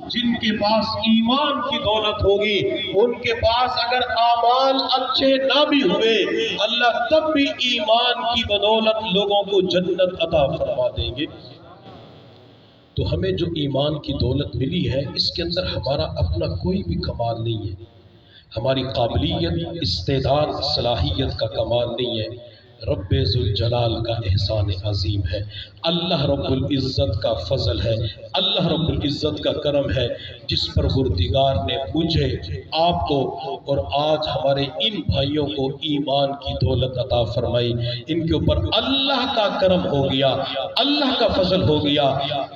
جن کے پاس ایمان کی دولت ہوگی، ان کے پاس اگر اعمال اچھے نہ بھی ہوئے، اللہ تب بھی ایمان کی بدولت لوگوں کو جنت عطا فرما دیں گے۔ تو ہمیں جو ایمان کی دولت ملی ہے، اس کے اندر ہمارا اپنا کوئی بھی کمال نہیں ہے، ہماری قابلیت، استعداد، صلاحیت کا کمال نہیں ہے، رب ذوالجلال کا احسان عظیم ہے، اللہ رب العزت کا فضل ہے، اللہ رب العزت کا کرم ہے، جس پر پروردگار نے مجھے، آپ کو اور آج ہمارے ان بھائیوں کو ایمان کی دولت عطا فرمائی۔ ان کے اوپر اللہ کا کرم ہو گیا، اللہ کا فضل ہو گیا،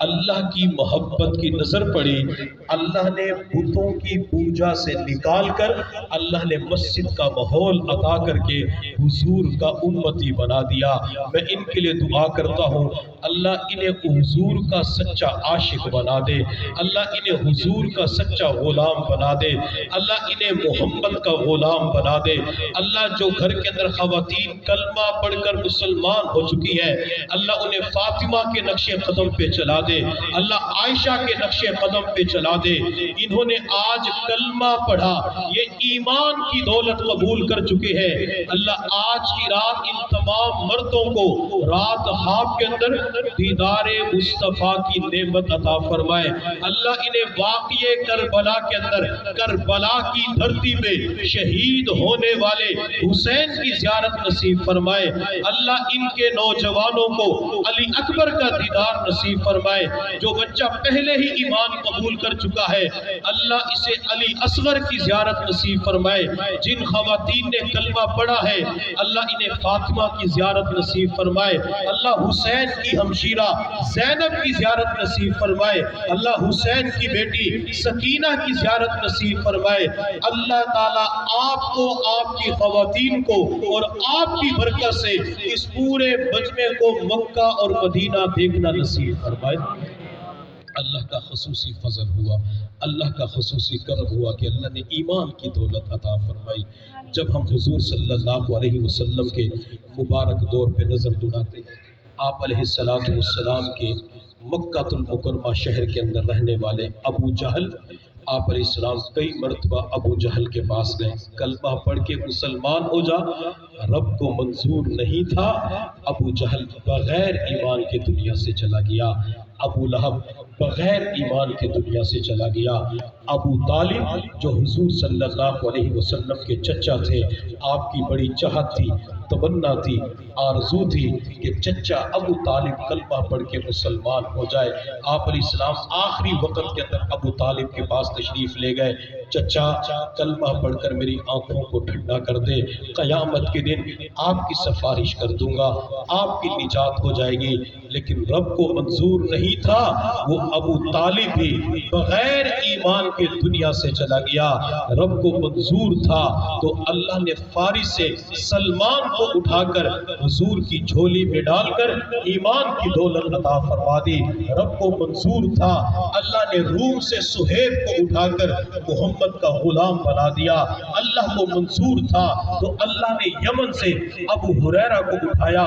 اللہ کی محبت کی نظر پڑی، اللہ نے بتوں کی پوجا سے نکال کر اللہ نے مسجد کا ماحول عطا کر کے حضور کا امتی بنا دیا۔ میں ان کے لیے دعا کرتا ہوں، اللہ انہیں حضور کا سچا عاشق بنا دے، اللہ انہیں حضور کا سچا غلام بنا دے، اللہ انہیں محمد کا غلام بنا دے۔ اللہ جو گھر کے اندر خواتین کلمہ پڑھ کر مسلمان ہو چکی ہے، اللہ انہیں فاطمہ کے نقش قدم پہ چلا دے، اللہ عائشہ کے نقش قدم پہ چلا دے۔ انہوں نے آج کلمہ پڑھا، یہ ایمان کی دولت قبول کر چکے ہیں۔ اللہ آج کی رات ان تمام مردوں کو رات خواب کے اندر دیدار مصطفیٰ کی نعمت عطا فرمائے۔ اللہ انہیں واقعے کربلا کے اندر، کربلا کی دھرتی پہ شہید ہونے والے حسین کی زیارت نصیب فرمائے۔ اللہ ان کے نوجوانوں کو علی اکبر کا دیدار نصیب فرمائے۔ جو بچہ پہلے ہی ایمان قبول کر چکا ہے، اللہ اسے علی اصغر کی زیارت نصیب فرمائے۔ جن خواتین نے کلمہ پڑھا ہے، اللہ انہیں فاطمہ کی زیارت نصیب فرمائے۔ اللہ حسین کی ہمشیرہ زینب کی زیارت نصیب فرمائے۔ اللہ حسین کی بیٹی سکینہ کی زیارت نصیب فرمائے۔ اللہ تعالیٰ آپ کو، آپ کی خواتین کو اور آپ کی برکت سے اس پورے مجمع کو مکہ اور مدینہ دیکھنا نصیب فرمائے۔ اللہ کا خصوصی فضل ہوا، اللہ کا خصوصی کرم ہوا کہ اللہ نے ایمان کی دولت عطا فرمائی۔ جب ہم حضور صلی اللہ علیہ وسلم کے مبارک دور پہ نظر دوڑاتے ہیں، آپ علیہ السلام کے مکہ المکرمہ شہر کے اندر رہنے والے ابو جہل، آپ علیہ السلام کئی مرتبہ ابو جہل کے پاس گئے، کلمہ پڑھ کے مسلمان ہو جا، رب کو منظور نہیں تھا۔ ابو جہل بغیر ایمان کے دنیا سے چلا گیا، ابو لہب بغیر ایمان کے دنیا سے چلا گیا، ابو طالب جو حضور صلی اللہ علیہ وسلم کے چچا تھے، آپ کی بڑی چاہت تھی، تمنا تھی، آرزو تھی کہ چچا ابو طالب کلمہ پڑھ کے مسلمان ہو جائے۔ آپ علیہ السلام آخری وقت کے اندر ابو طالب کے پاس تشریف لے گئے، چچا کلمہ پڑھ کر میری آنکھوں کو ٹھنڈا کر دے، قیامت کے دن آپ کی سفارش کر دوں گا، آپ کی نجات ہو جائے گی۔ لیکن رب کو منظور نہیں تھا، وہ ابو طالب بھی بغیر ایمان کے دنیا سے چلا گیا۔ رب کو منظور تھا تو اللہ نے فارس سے سلمان کو اٹھا کر حضور کی جھولی میں ڈال کر ایمان کی دولت عطا فرما دی۔ رب کو منظور تھا، اللہ نے روم سے سہیب کو اٹھا کر محمد کا غلام بنا دیا۔ اللہ کو منظور تھا تو اللہ نے یمن سے ابو ہریرہ کو اٹھایا،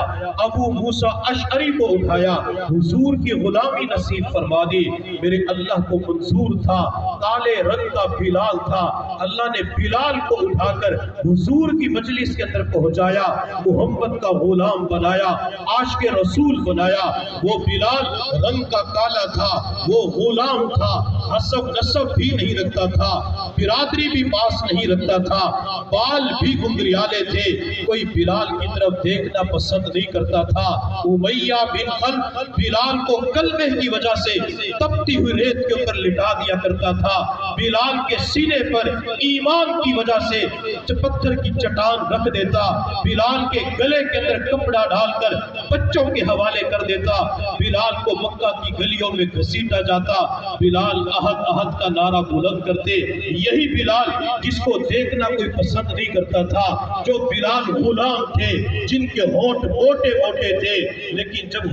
ابو موسیٰ اشعری کو اٹھایا، حضور کی غلامی نصیب فرما دی۔ میرے اللہ کو منظور تھا، کالے رنگ کا بلال تھا، اللہ نے بلال کو اٹھا کر حضور کی مجلس کے اندر پہنچایا، محمد کا غلام بنایا، عاشق رسول بنایا۔ وہ بلال رنگ کا کالا تھا، وہ غلام تھا، حسب نسب بھی نہیں رکھتا تھا، برادری بھی پاس نہیں رکھتا تھا، بال بھی گنگریالے تھے، کوئی بلال کی طرف دیکھنا پسند نہیں کرتا تھا۔ امیہ بن خلف بلال کو کلمے کی وجہ سے تپتی ہوئی ریت کے اوپر لٹا دیا کرتا تھا، بلال کے سینے پر ایمان کی وجہ سے پتھر کی چٹان رکھ دیتا، بلال کے گلے کے اندر کپڑا ڈال کر بچوں کے حوالے کر دیتا، بلال کو مکہ کی گلیوں میں گھسیٹا جاتا، بلال احد احد کا نعرہ بلند کرتے۔ یہی بلال جس کو دیکھنا کوئی پسند نہیں کرتا تھا، جو بلال غلام تھے، جن کے ہونٹ موٹے موٹے تھے، لیکن جب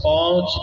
5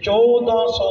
1400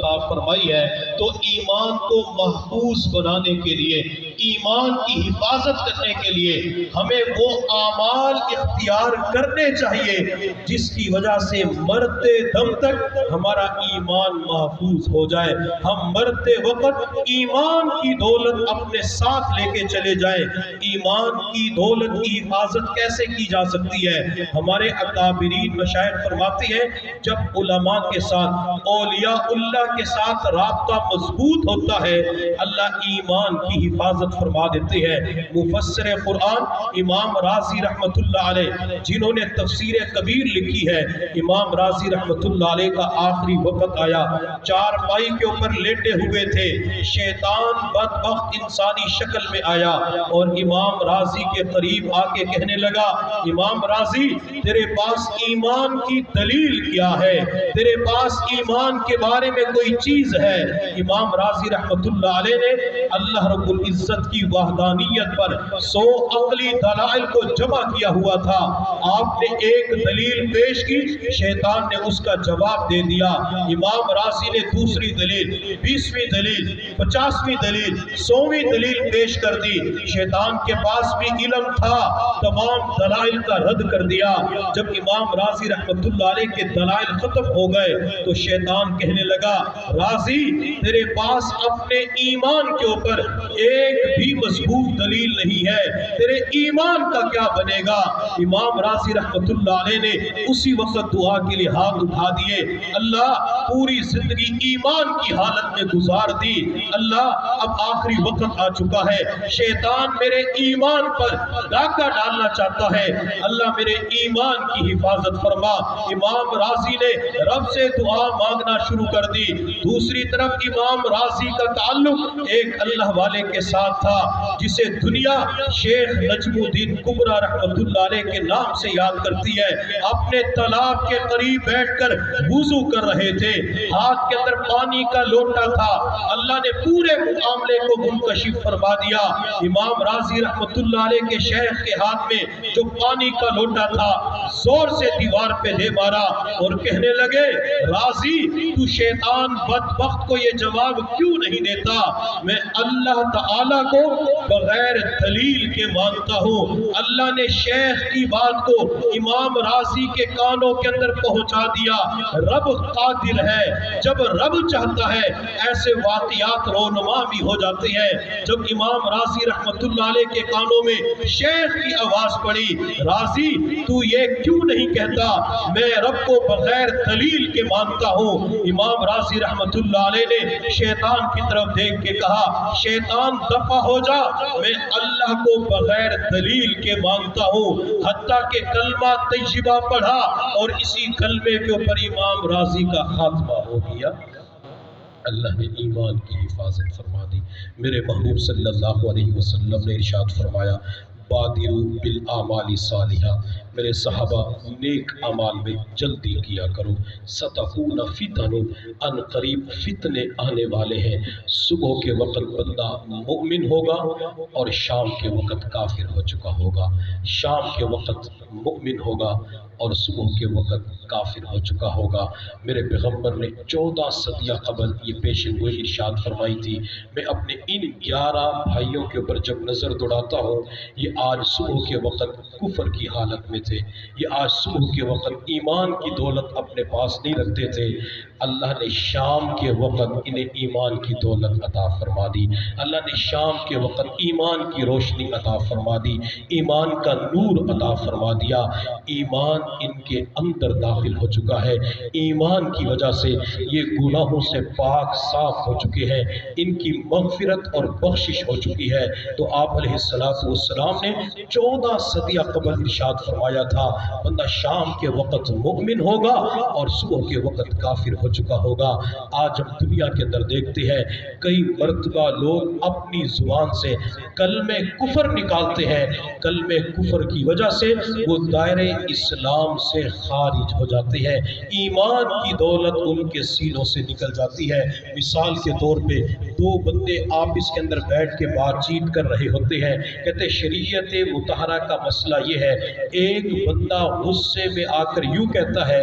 عطا فرمائی ہے، تو ایمان کو محفوظ بنانے کے لیے، ایمان کی حفاظت کرنے کے لیے ہمیں وہ اعمال اختیار کرنے چاہیے جس کی وجہ سے مرتے دم تک ہمارا ایمان محفوظ ہو جائے، ہم مرتے وقت ایمان کی دولت اپنے ساتھ لے کے چلے جائیں۔ ایمان کی دولت کی حفاظت کیسے کی جا سکتی ہے؟ ہمارے اکابرین مشائخ فرماتے ہیں جب علماء کے ساتھ، اولیاء اللہ کے ساتھ رابطہ مضبوط ہوتا ہے، اللہ ایمان کی حفاظت فرما دیتے ہیں۔ مفسر قرآن امام رازی رحمت اللہ علیہ، جنہوں نے تفسیر کبیر لکھی ہے، امام رازی رحمت اللہ علیہ کا آخری وقت آیا، چار پائی کے اوپر لیٹے ہوئے تھے، شیطان بدبخت انسانی شکل میں آیا اور امام رازی کے قریب آ کے کہنے لگا، امام رازی تیرے پاس ایمان کی دلیل کیا ہے؟ تیرے پاس ایمان کے بارے میں کوئی چیز ہے؟ امام رازی رحمت اللہ علیہ نے اللہ رب العزت کی وحدانیت پر 100 عقلی دلائل کو جمع کیا ہوا تھا، آپ نے ایک دلیل پیش کی، شیطان نے اس کا جواب دے دیا، امام رازی نے دوسری دلیل، 20ویں دلیل، 50ویں دلیل، 100ویں دلیل پیش کر دی، شیطان کے پاس بھی علم تھا، تمام دلائل کا رد کر دیا۔ جب امام رازی رحمت اللہ علیہ کے دلائل ختم ہو گئے تو شیطان کہنے لگا، رازی تیرے پاس اپنے ایمان کے اوپر ایک بھی مضبوط دلیل نہیں ہے، تیرے ایمان کا کیا بنے گا؟ امام رازی رحمت اللہ علیہ نے اسی وقت دعا کے لیے ہاتھ اٹھا دیے، اللہ پوری زندگی ایمان کی حالت میں گزار دی، اللہ اب آخری وقت آ چکا ہے، شیطان میرے ایمان پر ڈاکہ ڈالنا چاہتا ہے، اللہ میرے ایمان کی حفاظت فرما۔ امام رازی نے رب سے دعا مانگنا شروع کر دی۔ دوسری طرف امام رازی کا تعلق ایک اللہ والے کے ساتھ تھا جسے دنیا شیخ نجم الدین کبرا رحمت اللہ علیہ کے نام سے یاد کرتی ہے، اپنے تالاب کے قریب بیٹھ کر وضو کر رہے تھے، ہاتھ کے اندر پانی کا لوٹا تھا، اللہ نے پورے معاملے کو منکشف فرما دیا، امام رازی رحمت اللہ علیہ کے شیخ کے ہاتھ میں جو پانی کا لوٹا تھا زور سے دیوار پہ دے مارا اور کہنے لگے، رازی تو شیطان بدبخت کو یہ جواب کیوں نہیں دیتا؟ میں اللہ تعالیٰ کو بغیر دلیل کے مانتا ہوں۔ اللہ نے شیخ کی بات کو امام رازی کے کانوں کے اندر پہنچا دیا، رب قادر ہے، جب رب چاہتا ہے ایسے واقعات رونما بھی ہو جاتے ہیں۔ جب امام رازی رحمت اللہ علیہ کے کانوں میں شیخ کی آواز پڑی، رازی تو یہ کیوں نہیں کہتا میں رب کو بغیر دلیل کے مانتا ہوں؟ امام رازی رحمت اللہ علیہ نے شیطان کی طرف دیکھ کے کہا، شیطان دفع ہو جا، میں اللہ کو بغیر دلیل کے مانتا ہوں، حتیٰ کہ کلمہ طیبہ پڑھا اور اسی کلمے کے اوپر امام رازی کا خاتمہ ہو گیا۔ اللہ نے ایمان کی حفاظت فرما دی۔ میرے محبوب صلی اللہ علیہ وسلم نے ارشاد فرمایا، بادروا بالاعمال صالحہ، میرے صحابہ نیک اعمال میں جلدی کیا کرو، ستکون فتن، ان قریب فتنے آنے والے ہیں، صبح کے وقت بندہ مؤمن ہوگا اور شام کے وقت کافر ہو چکا ہوگا، شام کے وقت مؤمن ہوگا اور صبح کے وقت کافر ہو چکا ہوگا۔ میرے پیغمبر نے 14 صدیہ قبل یہ پیشن گوئی ارشاد فرمائی تھی۔ میں اپنے ان 11 بھائیوں کے اوپر جب نظر دوڑاتا ہوں، یہ آج صبح کے وقت کفر کی حالت میں تھے، یہ آج صبح کے وقت ایمان کی دولت اپنے پاس نہیں رکھتے تھے، اللہ نے شام کے وقت انہیں ایمان کی دولت عطا فرما دی، اللہ نے شام کے وقت ایمان کی روشنی عطا فرما دی، ایمان کا نور عطا فرما دیا، ایمان ان کے اندر داخل ہو چکا ہے، ایمان کی وجہ سے یہ گناہوں سے پاک صاف ہو چکے ہیں، ان کی مغفرت اور بخشش ہو چکی ہے۔ تو آپ علیہ السلام نے 14 صدیہ قبل ارشاد فرمایا تھا، بندہ شام کے وقت مؤمن ہوگا اور صبح کے وقت کافر ہو چکا ہوگا۔ آج ہم دنیا کے اندر دیکھتے ہیں کئی مرتبہ لوگ اپنی زبان سے کلمہ کفر نکالتے ہیں، کلمہ کفر کی وجہ سے وہ دائرہ اسلام سے خارج ہو جاتے ہیں، ایمان کی دولت ان کے سینوں سے نکل جاتی ہے۔ مثال کے طور پہ 2 بندے آپس کے اندر بیٹھ کے بات چیت کر رہے ہوتے ہیں، کہتے شریعت مطہرہ کا مسئلہ یہ ہے، ایک بندہ غصے میں آ کر یوں کہتا ہے،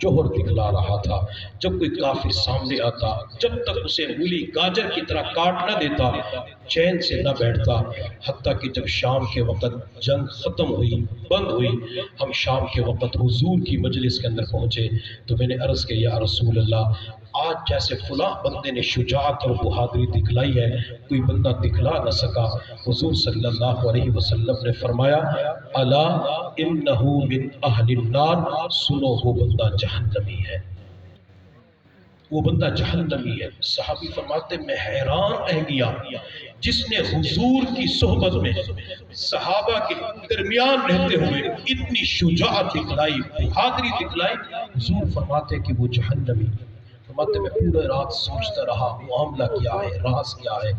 جوہر دکھلا رہا تھا۔ جب کوئی کافر سامنے آتا، جب تک اسے مولی گاجر کی طرح کاٹ نہ دیتا چین سے نہ بیٹھتا، حتیٰ کہ جب شام کے وقت جنگ ختم ہوئی، بند ہوئی، ہم شام کے وقت حضور کی مجلس کے اندر پہنچے تو میں نے عرض کیا یا رسول اللہ، آج جیسے فلاں بندے نے شجاعت اور بہادری دکھلائی ہے کوئی بندہ دکھلا نہ سکا۔ حضور صلی اللہ علیہ وسلم نے فرمایا الا انہ من اہل النار، سنو وہ بندہ جہنمی ہے، وہ بندہ جہنمی ہے۔ صحابی فرماتے میں حیران رہ گیا، جس نے حضور کی صحبت میں صحابہ کے درمیان رہتے ہوئے اتنی شجاعت دکھلائی، بہادری دکھلائی، حضور فرماتے کہ وہ جہنمی۔ فرماتے میں پورے رات سوچتا رہا معاملہ کیا ہے، راز کیا ہے۔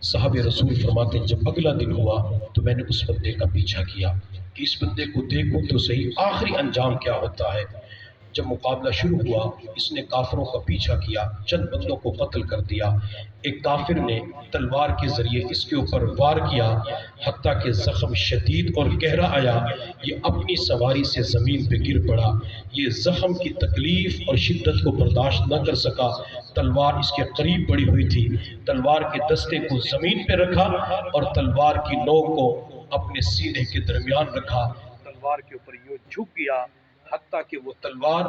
صحابہ رسول فرماتے جب اگلا دن ہوا تو میں نے اس بندے کا پیچھا کیا کہ اس بندے کو دیکھوں تو صحیح آخری انجام کیا ہوتا ہے۔ جب مقابلہ شروع ہوا اس نے کافروں کا پیچھا کیا، چند بندوں کو قتل کر دیا۔ ایک کافر نے تلوار کے ذریعے اس کے اوپر وار کیا، حتیٰ کہ زخم شدید اور گہرا آیا، یہ اپنی سواری سے زمین پہ گر پڑا۔ یہ زخم کی تکلیف اور شدت کو برداشت نہ کر سکا، تلوار اس کے قریب پڑی ہوئی تھی، تلوار کے دستے کو زمین پہ رکھا اور تلوار کی نوک کو اپنے سینے کے درمیان رکھا، تلوار کے اوپر یوں جھک گیا، حتیٰ کہ وہ تلوار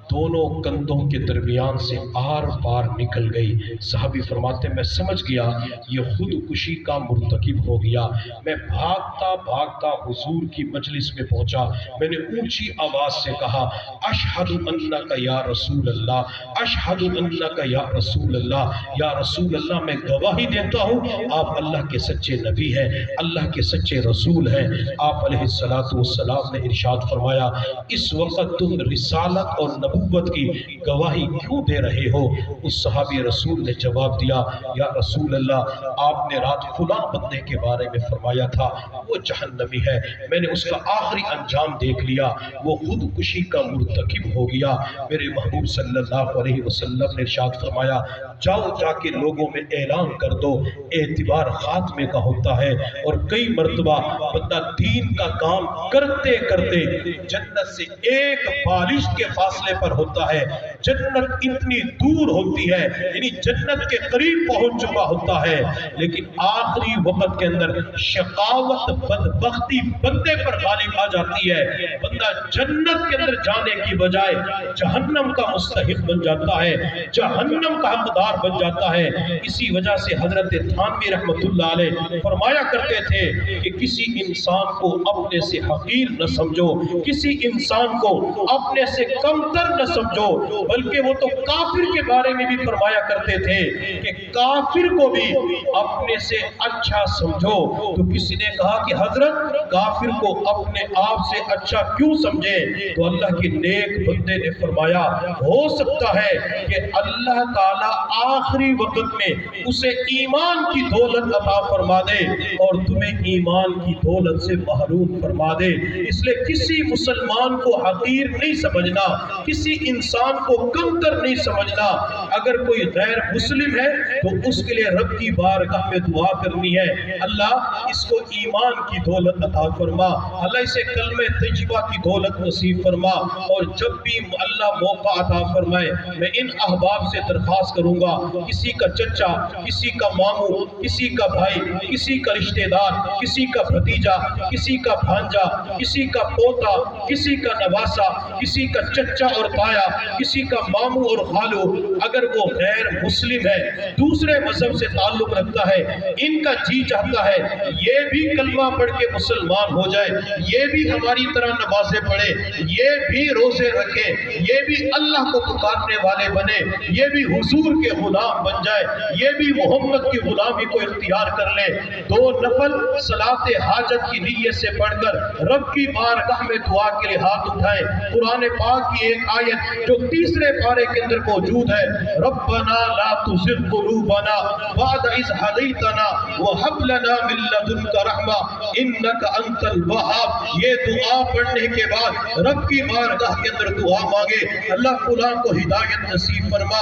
دونوں کندھوں کے درمیان سے آر پار نکل گئی۔ صحابی فرماتے میں سمجھ گیا یہ خودکشی کا مرتکب ہو گیا۔ میں بھاگتا بھاگتا حضور کی مجلس میں پہنچا، میں نے اونچی آواز سے کہا اشہد انک یا رسول اللہ، اشہد انک یا رسول اللہ، یا رسول اللہ میں گواہی دیتا ہوں آپ اللہ کے سچے نبی ہیں، اللہ کے سچے رسول ہیں۔ آپ علیہ السلام نے ارشاد فرمایا اس وقت تم رسالت اور نبوت کی گواہی کیوں دے رہے ہو؟ اس صحابی رسول نے جواب دیا یا رسول اللہ آپ نے رات فلاں بندے کے بارے میں فرمایا تھا وہ جہنمی ہے، میں نے اس کا آخری انجام دیکھ لیا، وہ خودکشی کا مرتکب ہو گیا۔ میرے محبوب صلی اللہ علیہ وسلم نے ارشاد فرمایا جاؤ جا کے لوگوں میں اعلان کر دو اعتبار خاتمے کا ہوتا ہے، اور کئی مرتبہ بندہ دین کا کام کرتے کرتے جنت سے ایک بالش کے فاصلے پر ہوتا ہے، جنت اتنی دور ہوتی ہے، یعنی جنت کے قریب پہنچ چکا ہوتا ہے، لیکن آخری وقت کے اندر شقاوت بدبختی بندے پر غالب آ جاتی ہے، بندہ جنت کے اندر جانے کی بجائے جہنم کا مستحق بن جاتا ہے، جہنم کا حقدار بن جاتا ہے۔ اسی وجہ سے حضرت تھانوی رحمت اللہ علیہ فرمایا کرتے تھے کہ کسی انسان کو اپنے سے حقیر نہ سمجھو، کسی انسان کو اپنے سے کمتر نہ سمجھو، بلکہ وہ تو کافر کے بارے میں بھی فرمایا کرتے تھے کہ کافر کو بھی اپنے سے اچھا سمجھو۔ تو کسی نے کہا کہ حضرت کافر کو اپنے آپ سے اچھا کیوں سمجھے؟ تو اللہ کے نیک بندے نے فرمایا ہو سکتا ہے کہ اللہ تعالیٰ آخری وقت میں اسے ایمان کی دولت عطا فرما دے اور تمہیں ایمان کی دولت سے محروم فرما دے۔ اس لیے کسی مسلمان کو حقیر نہیں سمجھنا، کسی انسان کو کمتر نہیں سمجھنا۔ اگر کوئی غیر مسلم ہے تو اس کے لیے رب کی بارگاہ میں دعا کرنی ہے اللہ اس کو ایمان کی دولت عطا فرما، اللہ اسے کلمہ طیبہ کی دولت نصیب فرما، اور جب بھی اللہ موقع عطا فرمائے میں ان احباب سے درخواست کروں گا کسی کا چچا، کسی کا ماموں، کسی کا بھائی، کسی کا رشتہ دار، کسی کا بھتیجا، کسی کا بھانجا، کسی کا پوتا، کسی کا نواسا، کسی کا چچا اور تایا، کسی کا ماموں اور خالو، اگر وہ غیر مسلم ہے، دوسرے مذہب سے تعلق رکھتا ہے، ان کا جی چاہتا ہے یہ بھی کلمہ پڑھ کے مسلمان ہو جائے، یہ بھی ہماری طرح نمازیں پڑھے، یہ بھی روزے رکھے، یہ بھی اللہ کو پکارنے والے بنے، یہ بھی حضور کے غلام بن جائے، یہ بھی محمد کی غلامی کو اختیار کر لے، 2 نفل صلاۃ حاجت کی نیت سے پڑھ کر رب کی بارگاہ میں دعا کے لیے ہاتھ اٹھائیں۔ قرآن پاک کی ایک آیت جو 3 پارے کے اندر موجود ہے ربنا لا تزغ قلوبنا بعد اذ ہدیتنا وہب لنا من لدنک رحمہ انک انت الوہاب۔ یہ دعا پڑھنے کے بعد رب کی بارگاہ کے اندر دعا مانگے اللہ فلاں کو ہدایت نصیب فرما،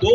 2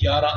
11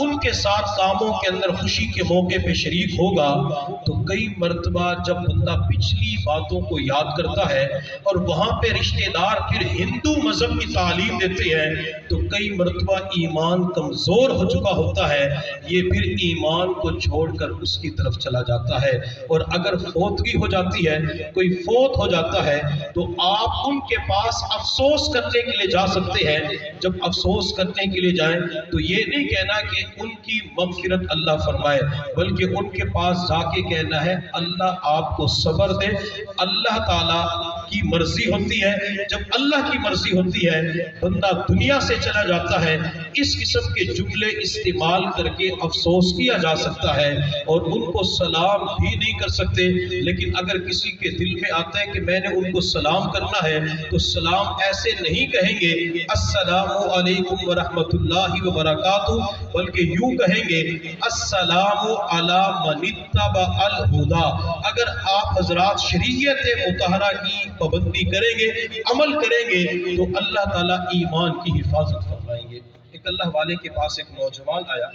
ان کے ساتھ کاموں کے اندر خوشی کے موقع پہ شریک ہوگا تو کئی مرتبہ جب بندہ پچھلی باتوں کو یاد کرتا ہے اور وہاں پہ رشتہ دار پھر ہندو مذہب کی تعلیم دیتے ہیں تو کئی مرتبہ ایمان کمزور ہو چکا ہوتا ہے، یہ پھر ایمان کو چھوڑ کر اس کی طرف چلا جاتا ہے۔ اور اگر فوتگی ہو جاتی ہے، کوئی فوت ہو جاتا ہے تو آپ ان کے پاس افسوس کرنے کے لیے جا سکتے ہیں۔ جب افسوس کرنے کے لیے جائیں تو یہ نہیں کہنا کہ ان کی مغفرت اللہ فرمائے، بلکہ ان کے پاس جا کے کہنا ہے اللہ آپ کو صبر دے، اللہ تعالیٰ کی مرضی ہوتی ہے۔ جب اللہ کی مرضی ہوتی ہے بندہ دنیا سے چلا جاتا ہے، اس قسم کے جملے استعمال کر کے افسوس کیا جا سکتا ہے اور ان کو سلام بھی نہیں کر سکتے۔ لیکن اگر کسی کے دل میں آتا ہے کہ میں نے ان کو سلام کرنا ہے تو سلام ایسے نہیں کہیں گے السلام علیکم ورحمۃ اللہ وبرکاتہ، بلکہ یوں کہیں گے السلام علی من اتبع الہدی۔ اگر آپ حضرات شریعت مطہرہ کی پابندی کریں گے، عمل کریں گے تو اللہ تعالیٰ ایمان کی حفاظت فرمائیں گے۔ ایک اللہ والے کے پاس ایک نوجوان آیا،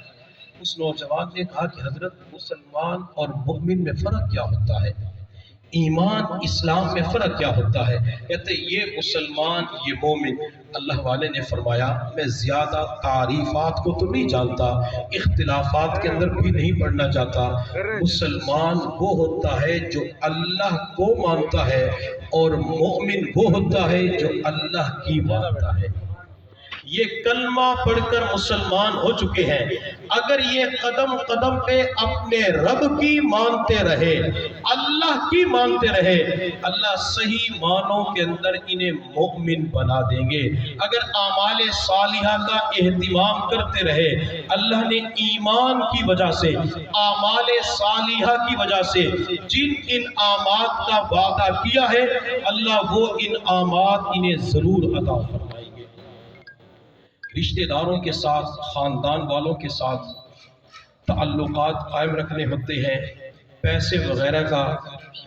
اس نوجوان نے کہا کہ حضرت مسلمان اور مومن میں فرق کیا ہوتا ہے؟ ایمان اسلام میں فرق کیا ہوتا ہے؟ کہتے یہ مسلمان یہ مومن۔ اللہ والے نے فرمایا میں زیادہ تعریفات کو تو نہیں جانتا، اختلافات کے اندر بھی نہیں پڑھنا چاہتا۔ مسلمان وہ ہوتا ہے جو اللہ کو مانتا ہے اور مومن وہ ہوتا ہے جو اللہ کی مانتا ہے۔ یہ کلمہ پڑھ کر مسلمان ہو چکے ہیں، اگر یہ قدم قدم پہ اپنے رب کی مانتے رہے، اللہ کی مانتے رہے، اللہ صحیح معنوں کے اندر انہیں مومن بنا دیں گے۔ اگر اعمال صالحہ کا اہتمام کرتے رہے، اللہ نے ایمان کی وجہ سے، اعمال صالحہ کی وجہ سے جن انعامات کا وعدہ کیا ہے اللہ وہ انعامات انہیں ضرور عطا فرمائے۔ رشتہ داروں کے ساتھ، خاندان والوں کے ساتھ تعلقات قائم رکھنے ہوتے ہیں، پیسے وغیرہ کا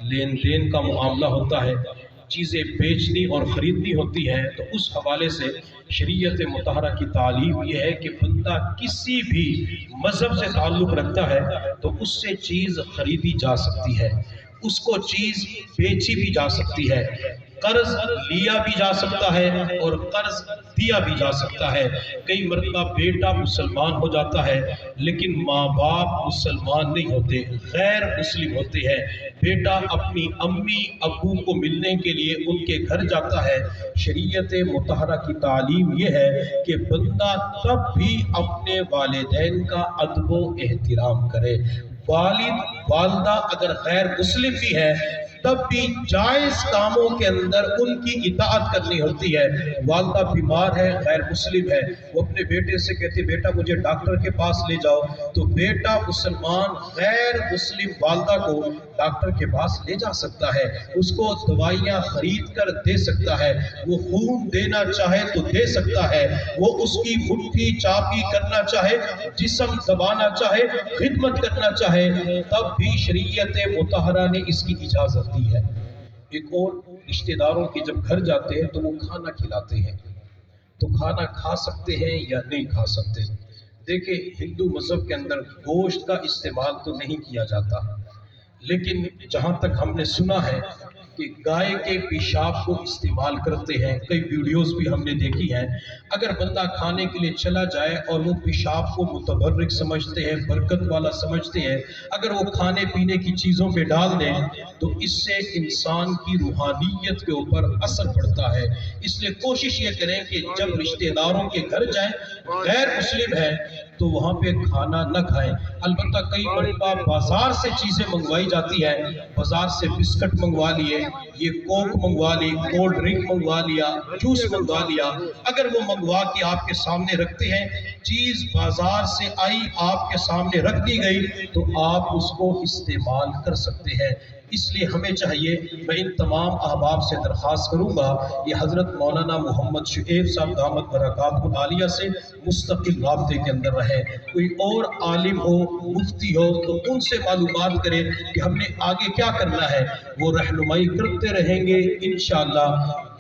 لین دین کا معاملہ ہوتا ہے، چیزیں بیچنی اور خریدنی ہوتی ہیں، تو اس حوالے سے شریعت مطہرہ کی تعلیم یہ ہے کہ بندہ کسی بھی مذہب سے تعلق رکھتا ہے تو اس سے چیز خریدی جا سکتی ہے، اس کو چیز بیچی بھی جا سکتی ہے، قرض لیا بھی جا سکتا ہے اور قرض دیا بھی جا سکتا ہے۔ کئی مرتبہ بیٹا مسلمان ہو جاتا ہے لیکن ماں باپ مسلمان نہیں ہوتے، غیر مسلم ہوتے ہیں۔ بیٹا اپنی امی ابو کو ملنے کے لیے ان کے گھر جاتا ہے، شریعت مطہرہ کی تعلیم یہ ہے کہ بندہ تب بھی اپنے والدین کا ادب و احترام کرے۔ والد والدہ اگر غیر مسلم بھی ہے تب بھی جائز کاموں کے اندر ان کی اطاعت کرنی ہوتی ہے۔ والدہ بیمار ہے، غیر مسلم ہے، وہ اپنے بیٹے سے کہتی بیٹا مجھے ڈاکٹر کے پاس لے جاؤ، تو بیٹا مسلمان غیر مسلم والدہ کو ڈاکٹر کے پاس لے جا سکتا ہے، اس کو دوائیاں خرید کر دے سکتا ہے، وہ خون دینا چاہے تو دے سکتا ہے، وہ اس کی مٹھی چاپی کرنا چاہے، جسم دبانا چاہے، خدمت کرنا چاہے، تب بھی شریعت مطہرہ نے اس کی اجازت دی ہے۔ ایک اور رشتہ داروں کے جب گھر جاتے ہیں تو وہ کھانا کھلاتے ہیں، تو کھانا کھا سکتے ہیں یا نہیں کھا سکتے؟ دیکھیں ہندو مذہب کے اندر گوشت کا استعمال تو نہیں کیا جاتا، لیکن جہاں تک ہم نے سنا ہے کہ گائے کے پیشاب کو استعمال کرتے ہیں، کئی ویڈیوز بھی ہم نے دیکھی ہیں۔ اگر بندہ کھانے کے لیے چلا جائے اور وہ پیشاب کو متبرک سمجھتے ہیں، برکت والا سمجھتے ہیں، اگر وہ کھانے پینے کی چیزوں پہ ڈال دیں تو اس سے انسان کی روحانیت کے اوپر اثر پڑتا ہے۔ اس لیے کوشش یہ کریں کہ جب رشتہ داروں کے گھر جائیں، غیر مسلم ہیں تو وہاں پہ کھانا نہ کھائیں۔ البتہ کئی مرتبہ بازار سے چیزیں منگوائی جاتی ہیں، بازار سے بسکٹ منگوا لیے، یہ کوک منگوا لی، کولڈ ڈرنک منگوا لیا، جوس منگوا لیا، اگر وہ منگوا کے آپ کے سامنے رکھتے ہیں، چیز بازار سے آئی آپ کے سامنے رکھ دی گئی تو آپ اس کو استعمال کر سکتے ہیں۔ اس لیے ہمیں چاہیے، میں ان تمام احباب سے درخواست کروں گا یہ حضرت مولانا محمد شعیب صاحب دامت برکاتہ العالیہ سے مستقل رابطے کے اندر رہیں، کوئی اور عالم ہو، مفتی ہو تو ان سے معلومات کریں کہ ہم نے آگے کیا کرنا ہے، وہ رہنمائی کرتے رہیں گے، انشاءاللہ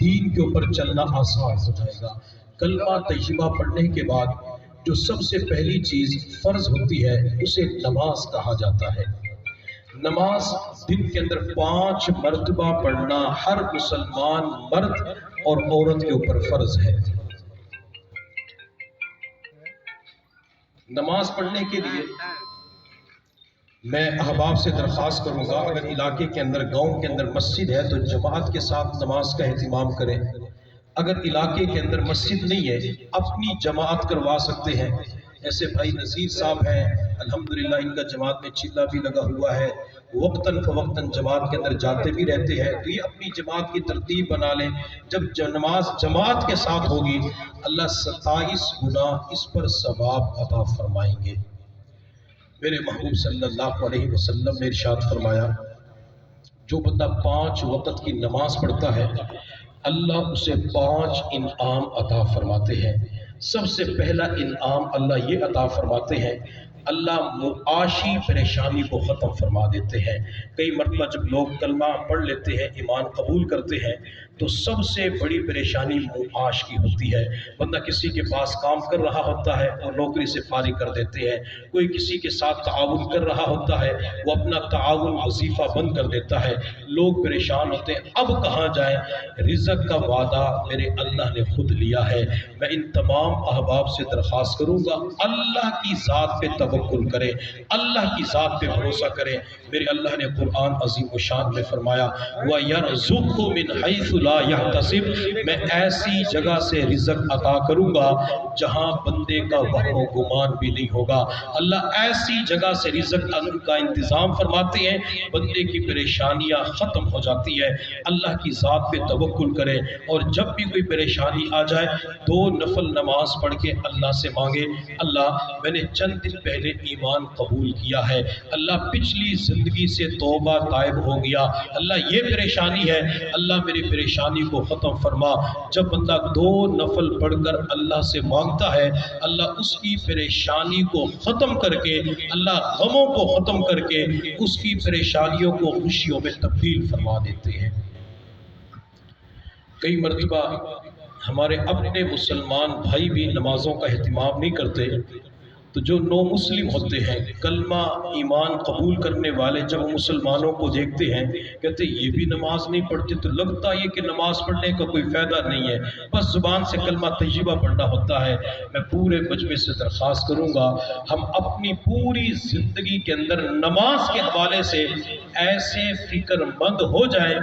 دین کے اوپر چلنا آسان ہو جائے گا۔ کلمہ طیبہ پڑھنے کے بعد جو سب سے پہلی چیز فرض ہوتی ہے اسے نماز کہا جاتا ہے۔ نماز دن کے اندر 5 مرتبہ پڑھنا ہر مسلمان مرد اور عورت کے اوپر فرض ہے۔ نماز پڑھنے کے لیے میں احباب سے درخواست کروں گا، اگر علاقے کے اندر گاؤں کے اندر مسجد ہے تو جماعت کے ساتھ نماز کا اہتمام کریں۔ اگر علاقے کے اندر مسجد نہیں ہے اپنی جماعت کروا سکتے ہیں۔ ایسے بھائی نذیر صاحب ہیں الحمدللہ، ان کا جماعت میں چیلا بھی لگا ہوا ہے، وقتاً فوقتاً جماعت کے اندر جاتے بھی رہتے ہیں، تو یہ اپنی جماعت کی ترتیب بنا لیں۔ جب نماز جماعت کے ساتھ ہوگی اللہ 27 گنا اس پر ثواب عطا فرمائیں گے۔ میرے محبوب صلی اللہ علیہ وسلم نے ارشاد فرمایا، جو بندہ 5 وقت کی نماز پڑھتا ہے اللہ اسے 5 انعام عطا فرماتے ہیں۔ سب سے پہلا انعام اللہ یہ عطا فرماتے ہیں، اللہ معاشی پریشانی کو ختم فرما دیتے ہیں۔ کئی مرتبہ جب لوگ کلمہ پڑھ لیتے ہیں، ایمان قبول کرتے ہیں، تو سب سے بڑی پریشانی معاش کی ہوتی ہے۔ بندہ کسی کے پاس کام کر رہا ہوتا ہے اور نوکری سے فارغ کر دیتے ہیں، کوئی کسی کے ساتھ تعاون کر رہا ہوتا ہے وہ اپنا تعاون وظیفہ بند کر دیتا ہے، لوگ پریشان ہوتے ہیں اب کہاں جائیں۔ رزق کا وعدہ میرے اللہ نے خود لیا ہے۔ میں ان تمام احباب سے درخواست کروں گا اللہ کی ذات پہ توکل کریں، اللہ کی ذات پہ بھروسہ کریں۔ میرے اللہ نے قرآن عظیم و شان میں فرمایا وَيَرْزُقْهُ مِنْ حَيْثُ لَا يَحْتَسِبُ، میں ایسی جگہ سے رزق عطا کروں گا جہاں بندے کا وہم و گمان بھی نہیں ہوگا۔ اللہ ایسی جگہ سے رزق کا انتظام فرماتے ہیں بندے کی پریشانیاں ختم ہو جاتی ہے۔ اللہ کی ذات پہ توکل کریں، اور جب بھی کوئی پریشانی آ جائے 2 نفل نماز پڑھ کے اللہ سے مانگے، اللہ میں نے چند دن پہلے ایمان قبول کیا ہے، اللہ پچھلی زندگی سے توبہ تائب ہو گیا، اللہ یہ پریشانی ہے، اللہ میری پریشانی کو ختم فرما۔ جب بندہ 2 نفل پڑھ کر اللہ سے مانگتا ہے اللہ اس کی پریشانی کو ختم کر کے، اللہ غموں کو ختم کر کے اس کی پریشانیوں کو خوشیوں میں تبدیل فرما دیتے ہیں۔ کئی مرتبہ ہمارے اپنے مسلمان بھائی بھی نمازوں کا اہتمام نہیں کرتے، تو جو نو مسلم ہوتے ہیں کلمہ ایمان قبول کرنے والے جب مسلمانوں کو دیکھتے ہیں کہتے یہ بھی نماز نہیں پڑھتے، تو لگتا ہے کہ نماز پڑھنے کا کوئی فائدہ نہیں ہے، بس زبان سے کلمہ طیبہ پڑھنا ہوتا ہے۔ میں پورے مجمع سے درخواست کروں گا ہم اپنی پوری زندگی کے اندر نماز کے حوالے سے ایسے فکر مند ہو جائیں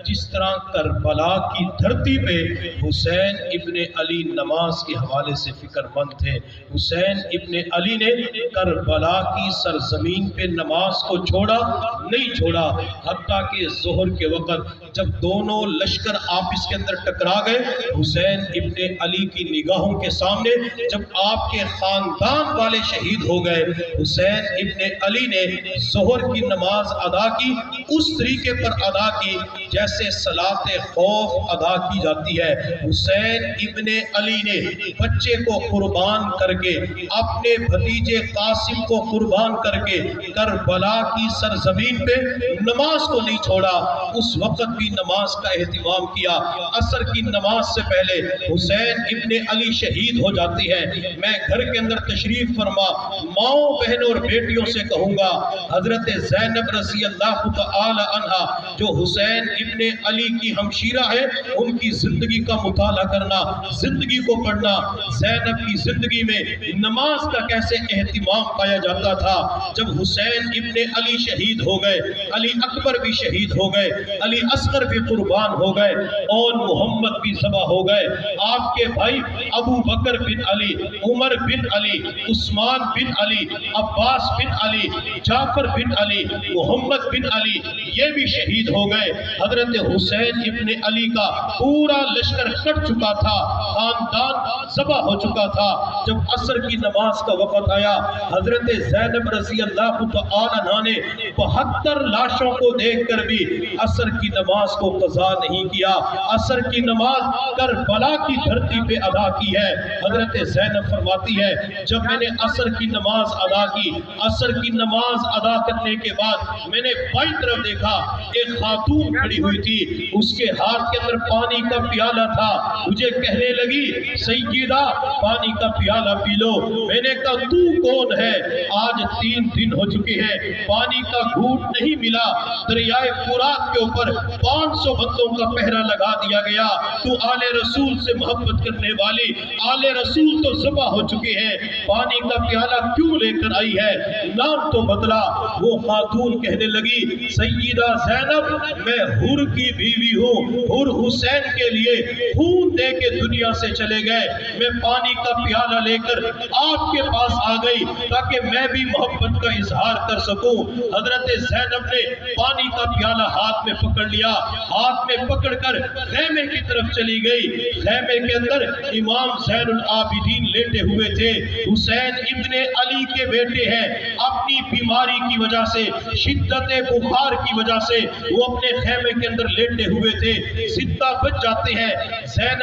جس طرح کربلا کی دھرتی پہ حسین ابن علی نماز کے حوالے سے فکر مند تھے۔ حسین ابن علی نے کربلا کی سرزمین پہ نماز کو نہیں چھوڑا، حتیٰ کہ ظہر کے وقت جب دونوں لشکر آپس کے اندر ٹکرا گئے، حسین ابن علی کی نگاہوں کے سامنے جب آپ کے خاندان والے شہید ہو گئے، حسین ابن علی نے ظہر کی نماز ادا کی، اس طریقے پر ادا کی جیسے صلاۃ خوف ادا کی جاتی ہے۔ حسین ابن علی نے بچے کو قربان کر کے، اپنے بھتیجے قاسم کو قربان کر کے کربلا کی سرزمین پہ نماز کو نہیں چھوڑا، اس وقت بھی نماز کا اہتمام کیا۔ عصر کی نماز سے پہلے حسین ابن علی شہید ہو جاتی ہے۔ میں گھر کے اندر تشریف فرما ماؤں بہنوں اور بیٹیوں سے کہوں گا حضرت زینب رضی اللہ تعالی عنہا جو حسین ابن علی کی ہمشیرہ ہے، ان کی زندگی کا مطالعہ کرنا، زندگی کو پڑھنا، زینب کی زندگی میں نماز کا کیسے اہتمام پایا جاتا تھا۔ جب حسین ابن علی شہید ہو گئے، علی اکبر بھی شہید ہو گئے، علی اصغر بھی قربان ہو گئے، اور محمد بھی ذبح ہو گئے، آپ کے بھائی ابو بکر بن علی، عمر بن علی، عثمان بن علی، عباس بن علی، جعفر بن علی، محمد بن علی یہ بھی شہید ہو گئے۔ حضرت حسین ابن علی کا پورا لشکر کٹ چکا تھا، خاندان ذبح ہو چکا تھا۔ جب عصر کی نماز کا وقت آیا، حضرت زینب رضی اللہ تعالی عنہا نے 72 لاشوں کو دیکھ کر بھی عصر کی نماز کو قضا نہیں کیا، عصر کی نماز کربلا کی دھرتی پہ ادا کی ہے۔ حضرت زینب فرماتی ہے جب میں نے عصر کی نماز ادا کی، عصر کی نماز ادا کرنے کے بعد میں نے بائیں طرف کر دیکھا ایک خاتون کھڑی ہوئی تھی، اس کے ہاتھ کے اندر پانی کا پیالہ تھا، مجھے کہنے لگی سیدہ پانی کا پیالہ پی لو۔ میں نے کہا تو کون ہے؟ آج 3 دن ہو چکے ہیں، پانی کا گھونٹ نہیں ملا، دریائے فرات کے اوپر 500 بندوں کا پہرا لگا دیا گیا، تو آل رسول سے محبت کرنے والی، آل رسول تو ذبح ہو چکے ہیں، پانی کا پیالہ کیوں لے کر آئی ہے؟ نام تو بدلا۔ وہ خاتون کہنے لگی سیدہ زینب میں حر کی بیوی ہوں، حر حسین کے لیے خون دے کے دنیا سے چلے گئے، میں پانی کا پیالہ لے کر آپ کے پاس آ گئی تاکہ میں بھی محبت کا اظہار کر سکوں۔ حضرت زینب نے پانی کا پیالہ ہاتھ میں پکڑ لیا، ہاتھ میں پکڑ کر خیمے کی طرف چلی گئی۔ خیمے کے اندر امام زین العابدین لیٹے ہوئے تھے، حسین ابن علی کے بیٹے ہیں، اپنی بیماری کی وجہ سے، شدت بخار کی وجہ سے وہ اپنے خیمے کے اندر لیٹے ہوئے تھے۔ زندہ بچ جاتے ہیں، زین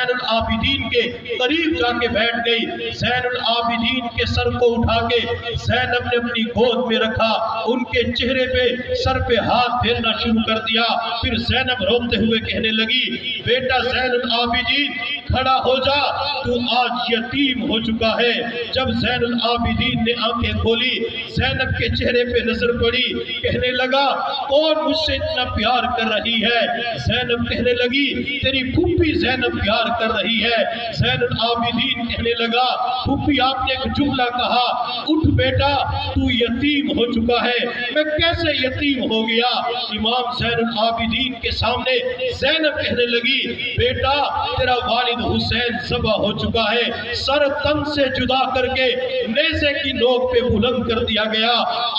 العابدین کے قریب جا کے بیٹھ گئی، زین العابدین کے سر کو اٹھا کے زینب نے اپنی گود میں رکھا، ان کے چہرے پہ سر پہ ہاتھ پھیرنا شروع کر دیا۔ پھر زینب روتے ہوئے کہنے لگی بیٹا زین العابدین کھڑا ہو جا، تو آج یتیم ہو چکا ہے۔ جب زین العابدین نے آنکھیں کھولی، زینب کے چہرے پہ نظر پڑی، کہنے لگا کون مجھ سے اتنا پیار کر رہی ہے؟ زینب کہنے لگی تیری پھوپھی زینب پیار کر رہی ہے۔ زین العابدین کہنے لگا پھوپھی آپ نے ایک جملہ کہا اٹھ بیٹا تو یتیم ہو چکا ہے۔ میں کیسے یتیم ہو گیا؟ امام زین العابدین کے سامنے زینب کہنے لگی بیٹا تیرا والد حسین ذبح ہو چکا ہے، سر تن سے جدا کر کے نیزے کی نوک پہ بلند کر دیا گیا،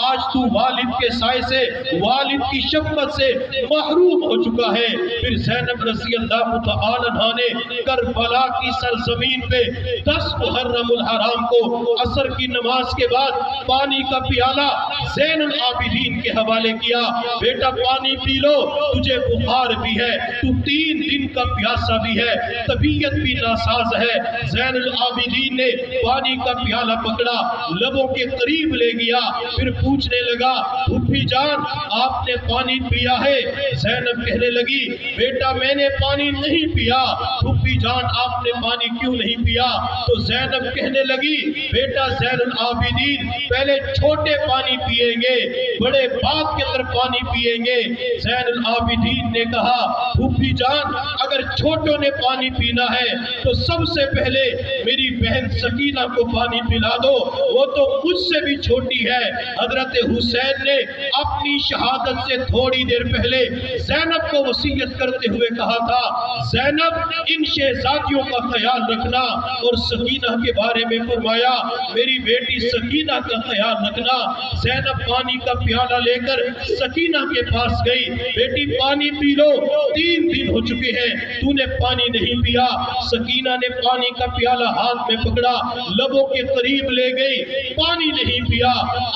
آج تو والد کے سائے سے، والد کی شفقت سے محروم ہو چکا ہے۔ پھر زینب رضی اللہ تعالی عنہ نے کربلا کی سرزمین پہ 10 محرم الحرام کو عصر کی نماز کے بعد پانی کا پیالہ زین العابدین کے حوالے کیا، بیٹا پانی پی لو، تجھے بخار بھی ہے، تو 3 دن کا پیاسا بھی ہے، طبیعت بھی ناساز ہے۔ زین العابدین نے پانی کا پیالہ پکڑا، لبوں کے قریب لے گیا، پھر پوچھنے لگا پھوپھی جان آپ نے پانی پیا ہے؟ زینب کہنے لگی بیٹا میں نے پانی نہیں پیا۔ پھوپھی جان آپ نے پانی کیوں نہیں پیا؟ تو زینب کہنے لگی بیٹا زین العابدین پہلے چھوٹے پانی پیئیں گے، بڑے باغ کے اندر پانی پیئیں گے۔ زین العابدین نے کہا پھوپھی جان اگر چھوٹوں نے پانی پینا ہے تو سب سے پہلے میری بہن سکینہ کو پانی پلا دو، وہ تو مجھ سے بھی چھوٹی ہے۔ حضرت حسین نے اپنی شہادت سے تھوڑی دیر پہلے زینب کو وصیت کرتے ہوئے کہا تھا زینب ان شہزادیوں کا خیال رکھنا، اور سکینہ کے بارے میں فرمایا میری بیٹی سکینہ کا خیال رکھنا۔ زینب پانی کا پیالہ لے کر سکینہ کے پاس گئی، بیٹی پانی پی لو، 3 دن ہو چکے ہیں تو نے پانی نہیں پیا۔ سکینہ نے پانی کا پیالہ ہاتھ میں پکڑا، لبوں کے قریب لے گئی، پانی نہیں پیا۔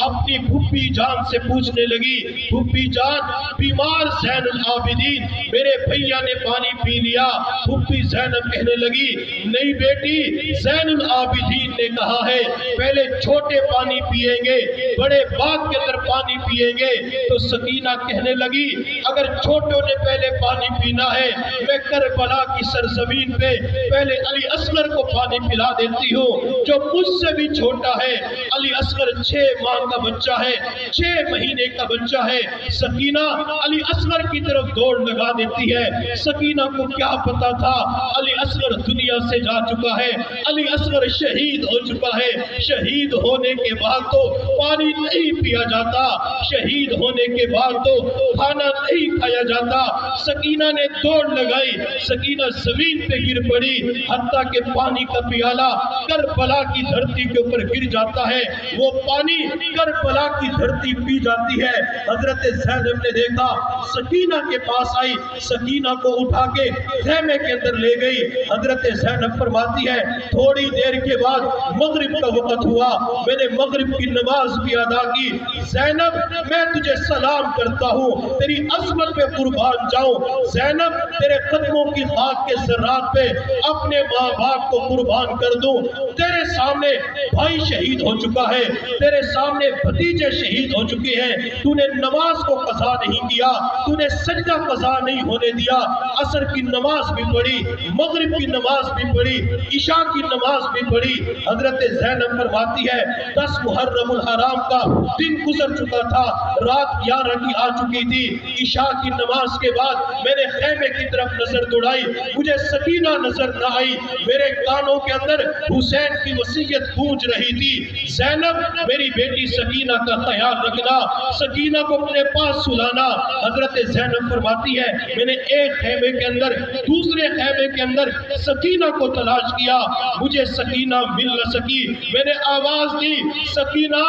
اپنی پھوپھی جان سے پوچھنے لگی پھوپھی جان بیمار زین العابدین میرے بھیا نے پانی پی لیا؟ پھوپھی زینب کہنے لگی نہیں بیٹی، زین العابدین نے کہا ہے پہلے چھوٹے پانی پیئیں گے، بڑے باغ کے اندر پانی پیئیں گے۔ تو سکینہ کہنے لگی اگر چھوٹوں نے پہلے پانی پینا ہے میں کربلا کی سرزمین پہ پہلے علی اصغر کو پانی پلا دیتی ہوں جو مجھ سے بھی چھوٹا ہے۔ علی اصغر 6 ماہ کا بچہ ہے، 6 مہینے کا بچہ ہے۔ سکینہ علی اصغر کی طرف دوڑ لگا دیتی ہے۔ سکینہ کو کیا پتا تھا علی اصغر دنیا سے جا چکا ہے، علی اصغر شہید ہو چکا ہے۔ شہید ہونے کے بعد تو پانی نہیں پیا جاتا، شہید ہونے کے بعد تو کھانا نہیں کھایا جاتا۔ سکینہ نے دوڑ لگائی، سکینہ زمین پہ گر پڑی، حتیٰ کہ پانی کا پیالہ کربلا کی دھرتی کے اوپر گر جاتا ہے، وہ پانی کربلا کی دھرتی پی جاتی ہے۔ حضرت زینب نے دیکھا، سکینہ کے پاس آئی، سکینہ کو اٹھا کے خیمے کے اندر لے گئی۔ حضرت زینب فرماتی ہے تھوڑی دیر کے بعد مغرب کا وقت ہوا، میں نے مغرب کی نماز بھی ادا کی۔ زینب میں تجھے سلام کرتا ہوں، تیری عظمت پہ قربان جاؤں۔ زینب تیرے قدموں کی خاک کے ذرات پہ اپنے ماں باپ کو قربان کر دوں۔ تیرے سامنے بھائی شہید ہو چکا ہے، تیرے سامنے بھتیجے شہید ہو چکے ہیں، تو نے نماز کو قضا نہیں کیا، تو نے سجدہ قضا نہیں ہونے دیا۔ عصر کی نماز بھی پڑھی، مغرب کی نماز بھی پڑھی، عشاء کی نماز بھی پڑھی۔ حضرت زینب فرماتی ہے 10 محرم الحرام کا دن گزر چکا تھا، رات 11 کی آ چکی تھی۔ عشاء کی نماز کے بعد میں نے خیمے کی طرف نظر دوڑائی، مجھے سکینہ نظر نہ آئی، میرے کانوں کے اندر حسین کی وصیت گونج رہی تھی، زینب میری بیٹی سکینہ کا خیال رکھنا، سکینہ کو اپنے پاس سلانا۔ حضرت زینب فرماتی ہے میں نے ایک خیمے کے اندر دوسرے خیمے کے اندر سکینہ کو تلاش کیا، مجھے سکینہ مل نہ سکی۔ میں نے آواز دی سکینہ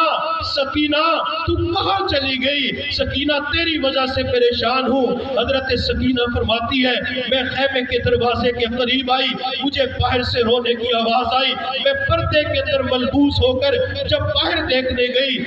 سکینہ تو کہاں چلی گئی؟ سکینہ تیری وجہ سے پریشان ہوں۔ حضرت سکینہ فرماتی ہے میں خیمے کے دروازے کے قریب آئی، مجھے باہر سے رونے کی آواز آئی، میں پردے کے اندر ملبوس ہو کر جب باہر دیکھنے گئی